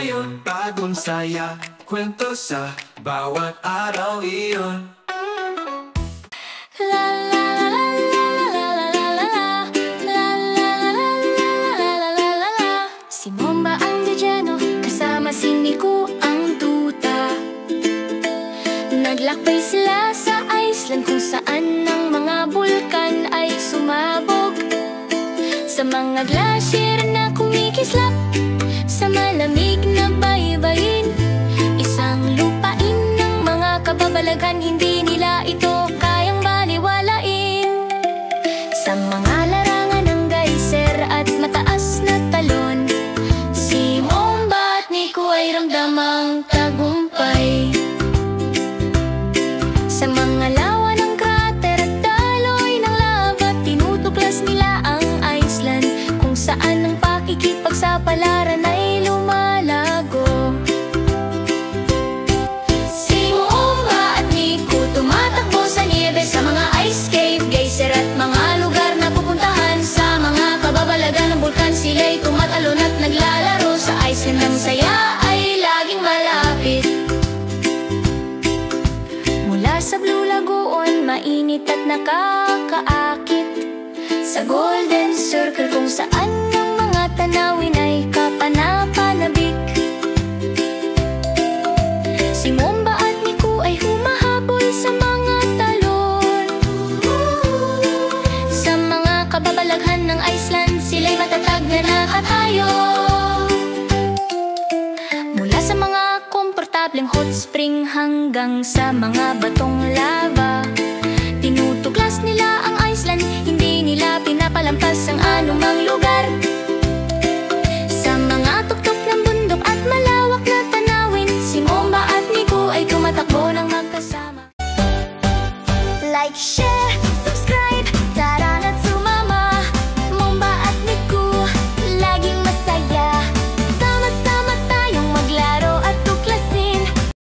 ngayon, bagong saya, kwento sa bawat araw iyon. La la la la la la la la la la la la la la. Si Momba ang Dejeno, kasama si Miku ang tuta. Naglakbay sila sa Iceland kung saan ang mga bulkan ay sumabog. Sa mga glacier na kumikislap, sa malamig na baybayin, isang lupain ng mga kababalaghan, hindi nila ito kayang baliwalain. Sa mga larangan ng geyser at mataas na talon, si Momba at Miku ay ramdamang tagumpay. Sa mga lawa ng krater at daloy ng lava, tinutuklas nila ang Iceland, kung saan ang pakikipagsapalaran ay lumalago. Si Momba at Miku tumatakbo sa niebe, sa mga ice cave, geyser at mga lugar na pupuntahan. Sa mga kababalagan ng bulkan, sila'y tumatalon at naglalaro sa Iceland. Ang saya ay laging malapit. Mula sa Blue Lagoon, mainit at nakakaakit, sa Golden Circle kung saan ang mga tanawin ay kapanapanabik. Si Momba at Miku ay humahabol sa mga talon. Sa mga kababalaghan ng Iceland, sila'y matatag na nakatayo. Mula sa mga komportableng hot spring hanggang sa mga batong lava, tinutuklas nila ang Iceland, hindi nila pinapalampas ang anumang lugar. Sa mga tuktok ng bundok at malawak na tanawin, si Momba at Miku ay tumatakbo ng magkasama. Like, share,